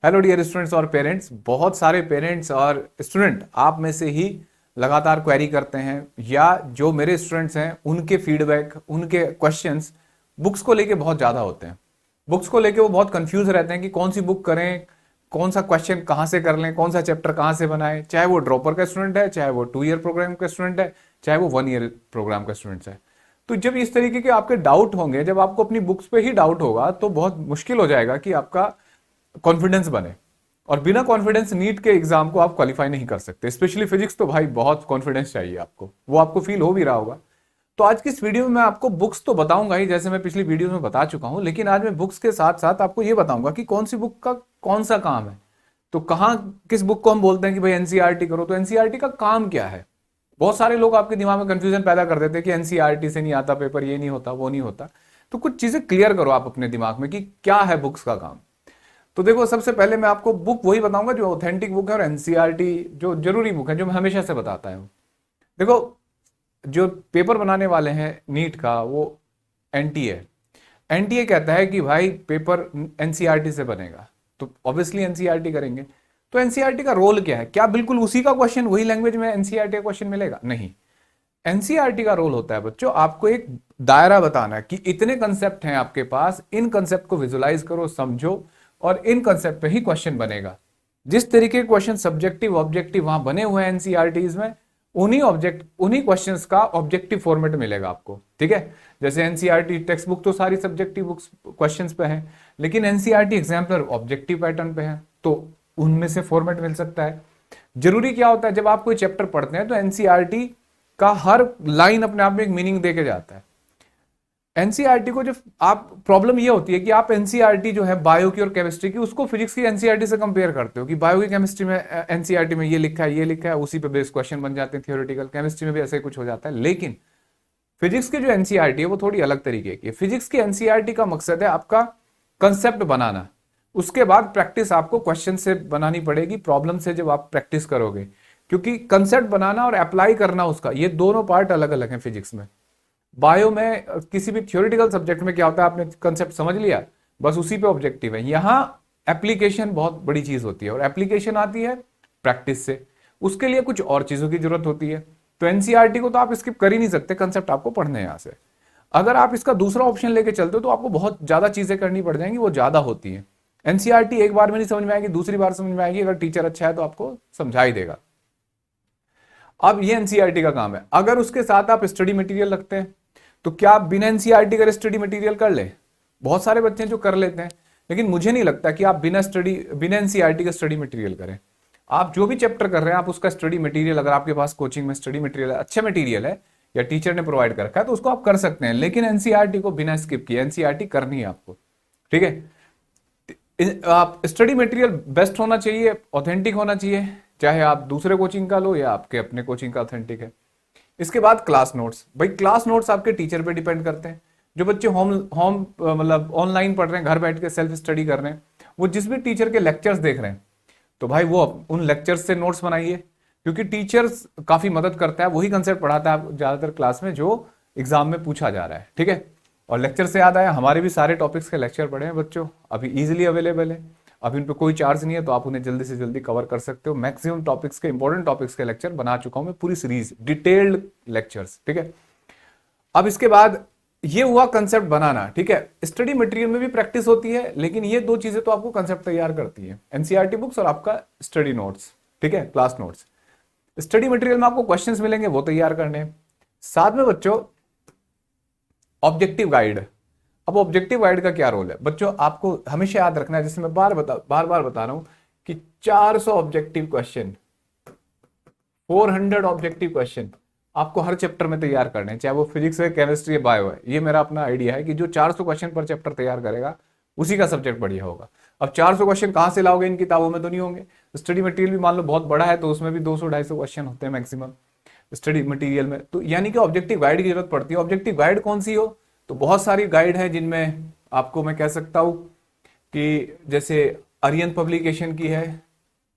Hello dear students और parents. बहुत सारे पेरेंट्स और स्टूडेंट आप में से ही लगातार क्वेरी करते हैं, या जो मेरे स्टूडेंट्स हैं उनके फीडबैक, उनके क्वेश्चंस बुक्स को लेके बहुत ज़्यादा होते हैं। बुक्स को लेके वो बहुत कंफ्यूज रहते हैं कि कौन सी बुक करें, कौन सा क्वेश्चन कहाँ से कर लें, कौन सा चैप्टर कहाँ से बनाएं, चाहे वो ड्रॉपर का स्टूडेंट है, चाहे वो 2 ईयर प्रोग्राम का स्टूडेंट है, चाहे वो 1 ईयर प्रोग्राम का स्टूडेंट है। तो जब इस तरीके के आपके डाउट होंगे, जब आपको अपनी बुक्स पे ही डाउट होगा, तो बहुत मुश्किल हो जाएगा कि आपका कॉन्फिडेंस बने। और बिना कॉन्फिडेंस नीट के एग्जाम को आप क्वालिफाई नहीं कर सकते। स्पेशली फिजिक्स तो भाई बहुत कॉन्फिडेंस चाहिए आपको, वो आपको फील हो भी रहा होगा। तो आज की इस वीडियो में मैं आपको बुक्स तो बताऊंगा ही, जैसे मैं पिछली वीडियो में बता चुका हूं, लेकिन आज मैं बुक्स के साथ साथ आपको ये बताऊंगा कि कौन सी बुक का कौन सा काम है। तो कहाँ किस बुक को हम बोलते हैं कि भाई एनसीईआरटी करो, तो एनसीईआरटी का काम क्या है। बहुत सारे लोग आपके दिमाग में कंफ्यूजन पैदा कर देते हैं कि एनसीईआरटी से नहीं आता पेपर, ये नहीं होता, वो नहीं होता। तो कुछ चीजें क्लियर करो आप अपने दिमाग में कि क्या है बुक्स का काम। तो देखो, सबसे पहले मैं आपको बुक वही बताऊंगा जो ऑथेंटिक बुक है, और एनसीईआरटी जो जरूरी बुक है, जो मैं हमेशा से बताता हूं। देखो, जो पेपर बनाने वाले हैं नीट का, वो एनटीए एनटीए कहता है कि भाई पेपर एनसीईआरटी से बनेगा, तो ऑब्वियसली एनसीईआरटी करेंगे। तो एनसीईआरटी का रोल क्या है? क्या बिल्कुल उसी का क्वेश्चन वही लैंग्वेज में एनसीईआरटी का क्वेश्चन मिलेगा? नहीं। एनसीईआरटी का रोल होता है बच्चों, आपको एक दायरा बताना कि इतने कंसेप्ट हैं आपके पास, इन कंसेप्ट को विजुलाइज करो, समझो, और इन कंसेप्ट पे ही क्वेश्चन बनेगा। जिस तरीके के क्वेश्चन सब्जेक्टिव ऑब्जेक्टिव वहां बने हुए हैं एनसीईआरटीज में, उन्हीं क्वेश्चंस का ऑब्जेक्टिव फॉर्मेट मिलेगा आपको। ठीक है, जैसे एनसीईआरटी टेक्स्ट बुक तो सारी सब्जेक्टिव बुक्स क्वेश्चंस पे है, लेकिन एनसीईआरटी एग्जाम्पलर ऑब्जेक्टिव पैटर्न पे है, तो उनमें से फॉर्मेट मिल सकता है। जरूरी क्या होता है, जब आप कोई चैप्टर पढ़ते हैं तो एनसीईआरटी का हर लाइन अपने आप में एक मीनिंग देके जाता है। एनसीईआरटी को जो आप प्रॉब्लम ये होती है कि आप एनसीईआरटी जो है बायो की और केमिस्ट्री की, उसको फिजिक्स की एनसीईआरटी से कंपेयर करते हो कि बायो की केमिस्ट्री में एनसीईआरटी में ये लिखा है, ये लिखा है, उसी पे बेस क्वेश्चन बन जाते हैं थियोरेटिकल। केमिस्ट्री में भी ऐसे कुछ हो जाता है, लेकिन फिजिक्स की जो एनसीईआरटी है वो थोड़ी अलग तरीके की है। फिजिक्स की एनसीईआरटी का मकसद है आपका कंसेप्ट बनाना, उसके बाद प्रैक्टिस आपको क्वेश्चन से बनानी पड़ेगी, प्रॉब्लम से जब आप प्रैक्टिस करोगे। क्योंकि कंसेप्ट बनाना और अप्लाई करना, उसका ये दोनों पार्ट अलग अलग हैं फिजिक्स में। बायो में किसी भी थियोरेटिकल सब्जेक्ट में क्या होता है, आपने कंसेप्ट समझ लिया, बस उसी पे ऑब्जेक्टिव है। यहां एप्लीकेशन बहुत बड़ी चीज होती है, और एप्लीकेशन आती है प्रैक्टिस से, उसके लिए कुछ और चीजों की जरूरत होती है। तो एनसीईआरटी को तो आप स्किप कर ही नहीं सकते, कंसेप्ट आपको पढ़ने हैं यहां से। अगर आप इसका दूसरा ऑप्शन लेके चलते हो तो आपको बहुत ज्यादा चीजें करनी पड़ जाएंगी, वो ज्यादा होती है। एनसीईआरटी एक बार में नहीं समझ में आएगी, दूसरी बार समझ में आएगी, अगर टीचर अच्छा है तो आपको समझा ही देगा। अब ये एनसीईआरटी का काम है। अगर उसके साथ आप स्टडी मटेरियल रखते हैं, तो क्या आप बिना एनसीईआरटी का स्टडी मटेरियल कर ले? बहुत सारे बच्चे हैं जो कर लेते हैं, लेकिन मुझे नहीं लगता कि आप बिना एनसीईआरटी का स्टडी मटेरियल करें। आप जो भी चैप्टर कर रहे हैं, आप उसका स्टडी मटेरियल, अगर आपके पास कोचिंग में स्टडी मटेरियल अच्छा मटेरियल है या टीचर ने प्रोवाइड कर रखा है, तो उसको आप कर सकते हैं, लेकिन एनसीईआरटी को बिना स्किप किए एनसीईआरटी करनी है आपको। ठीक है, आप स्टडी मटेरियल बेस्ट होना चाहिए, ऑथेंटिक होना चाहिए, चाहे आप दूसरे कोचिंग का लो या आपके अपने कोचिंग का ऑथेंटिक है। इसके बाद क्लास नोट्स। भाई क्लास नोट्स आपके टीचर पे डिपेंड करते हैं। जो बच्चे होम होम मतलब ऑनलाइन पढ़ रहे हैं, घर बैठ के सेल्फ स्टडी कर रहे हैं, वो जिस भी टीचर के लेक्चर्स देख रहे हैं, तो भाई वो उन लेक्चर्स से नोट्स बनाइए, क्योंकि टीचर्स काफी मदद करता है, वही कंसेप्ट पढ़ाता है ज्यादातर क्लास में जो एग्जाम में पूछा जा रहा है। ठीक है, और लेक्चर से याद आया, हमारे भी सारे टॉपिक्स के लेक्चर पढ़े हैं बच्चों, अभी इजीली अवेलेबल है। अभी उन पर कोई चार्ज नहीं है, तो आप उन्हें जल्दी से जल्दी कवर कर सकते हो। मैक्सिमम टॉपिक्स के, इंपॉर्टेंट टॉपिक्स के लेक्चर बना चुका हूं मैं, पूरी सीरीज डिटेल्ड लेक्चर्स। ठीक है, अब इसके बाद ये हुआ कंसेप्ट बनाना। ठीक है, स्टडी मटेरियल में भी प्रैक्टिस होती है, लेकिन ये दो चीजें तो आपको कंसेप्ट तैयार करती है, एनसीईआरटी बुक्स और आपका स्टडी नोट्स। ठीक है, क्लास नोट्स। स्टडी मटेरियल में आपको क्वेश्चंस मिलेंगे, वो तैयार करने हैं। साथ में बच्चों ऑब्जेक्टिव गाइड। अब ऑब्जेक्टिव गाइड का क्या रोल है बच्चों, आपको हमेशा याद रखना है, जैसे मैं बार बार बता रहा हूं कि 400 ऑब्जेक्टिव क्वेश्चन, 400 ऑब्जेक्टिव क्वेश्चन आपको हर चैप्टर में तैयार करने हैं, चाहे वो फिजिक्स है, केमिस्ट्री है, बायो है। ये मेरा अपना आइडिया है कि जो 400 क्वेश्चन पर चैप्टर तैयार करेगा, उसी का सब्जेक्ट बढ़िया होगा। अब 400 क्वेश्चन कहां से लाओगे, इन किताबों में तो नहीं होंगे। स्टडी मटेरियल भी मान लो बहुत बड़ा है, तो उसमें भी 200-250 क्वेश्चन होते हैं मैक्सिमम स्टडी मटेरियल में, तो यानी कि ऑब्जेक्टिव गाइड की जरूरत पड़ती है। ऑब्जेक्टिव गाइड कौन सी हो, तो बहुत सारी गाइड है, जिनमें आपको मैं कह सकता हूं कि जैसे अरियन पब्लिकेशन की है,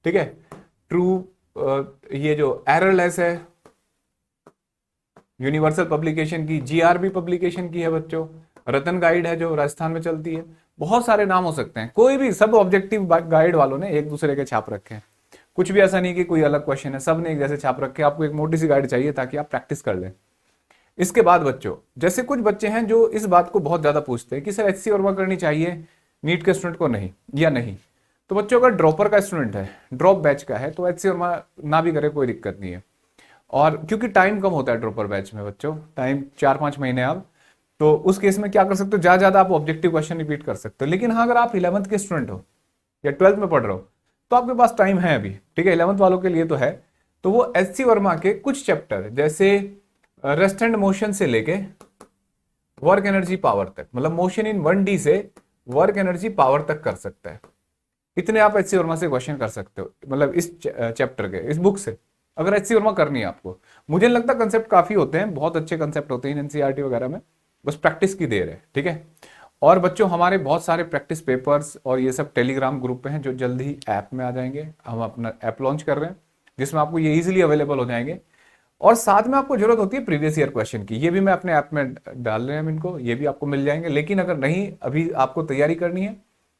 ठीक है, ट्रू, ये जो एररलेस है, यूनिवर्सल पब्लिकेशन की, जीआरबी पब्लिकेशन की है बच्चों, रतन गाइड है जो राजस्थान में चलती है, बहुत सारे नाम हो सकते हैं, कोई भी, सब ऑब्जेक्टिव गाइड वालों ने एक दूसरे के छाप रखे हैं, कुछ भी ऐसा नहीं कि कोई अलग क्वेश्चन है, सब ने एक जैसे छाप रखे हैं। आपको एक मोटी सी गाइड चाहिए ताकि आप प्रैक्टिस कर लें। इसके बाद बच्चों, जैसे कुछ बच्चे हैं जो इस बात को बहुत ज्यादा पूछते हैं कि सर एचसी वर्मा करनी चाहिए नीट के स्टूडेंट को नहीं या नहीं। तो बच्चों, अगर ड्रॉपर का स्टूडेंट है, ड्रॉप बैच का है, तो एचसी वर्मा ना भी करे कोई दिक्कत नहीं है। और क्योंकि टाइम कम होता है ड्रॉपर बैच में बच्चों, टाइम 4-5 महीने अब, तो उस केस में क्या कर सकते हो, ज्यादा ज्यादा आप ऑब्जेक्टिव क्वेश्चन रिपीट कर सकते हो। लेकिन हाँ, अगर आप 11th के स्टूडेंट हो या 12th में पढ़ रहे हो तो आपके पास टाइम है अभी, ठीक है, 11th वालों के लिए तो है। तो वो एचसी वर्मा के कुछ चैप्टर, जैसे रेस्ट एंड मोशन से लेके वर्क एनर्जी पावर तक, मतलब मोशन इन 1D से वर्क एनर्जी पावर तक कर सकता है, इतने आप एचसी वर्मा से क्वेश्चन कर सकते हो, मतलब इस चैप्टर के, इस बुक से, अगर एचसी वर्मा करनी है आपको। मुझे नहीं लगता, कंसेप्ट काफी होते हैं, बहुत अच्छे कंसेप्ट होते हैं एनसीईआरटी वगैरह में, बस प्रैक्टिस की देर है, ठीक है। और बच्चों, हमारे बहुत सारे प्रैक्टिस पेपर्स और ये सब टेलीग्राम ग्रुप पे हैं जो जल्द ही ऐप में आ जाएंगे। हम अपना ऐप लॉन्च कर रहे हैं जिसमें आपको ये इजीली अवेलेबल हो जाएंगे। और साथ में आपको जरूरत होती है प्रीवियस ईयर क्वेश्चन की, ये भी मैं अपने ऐप में डाल रहे हैं हम इनको, ये भी आपको मिल जाएंगे। लेकिन अगर नहीं अभी आपको तैयारी करनी है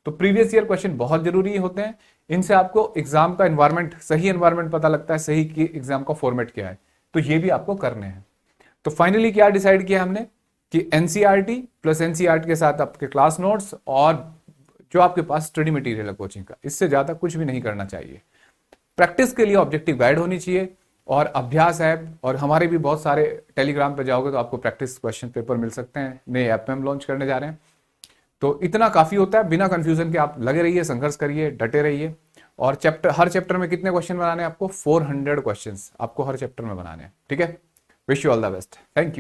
तो प्रीवियस ईयर क्वेश्चन बहुत जरूरी होते हैं। इनसे आपको एग्जाम का एनवायरमेंट, सही एनवायरमेंट पता लगता है, सही की एग्जाम का फॉर्मेट क्या है, तो ये भी आपको करने हैं। तो फाइनली क्या डिसाइड किया हमने कि एनसीईआरटी प्लस एनसीईआरटी के साथ आपके क्लास नोट्स और जो आपके पास स्टडी मटेरियल है कोचिंग का, इससे ज्यादा कुछ भी नहीं करना चाहिए। प्रैक्टिस के लिए ऑब्जेक्टिव गाइड होनी चाहिए और अभ्यास ऐप, और हमारे भी बहुत सारे, टेलीग्राम पे जाओगे तो आपको प्रैक्टिस क्वेश्चन पेपर मिल सकते हैं, नए ऐप में हम लॉन्च करने जा रहे हैं। तो इतना काफी होता है, बिना कंफ्यूजन के आप लगे रहिए, संघर्ष करिए, डटे रहिए। और चैप्टर, हर चैप्टर में कितने क्वेश्चन बनाने हैं आपको, 400 क्वेश्चंस आपको हर चैप्टर में बनाने हैं, ठीक है। Wish you all the best, thank you.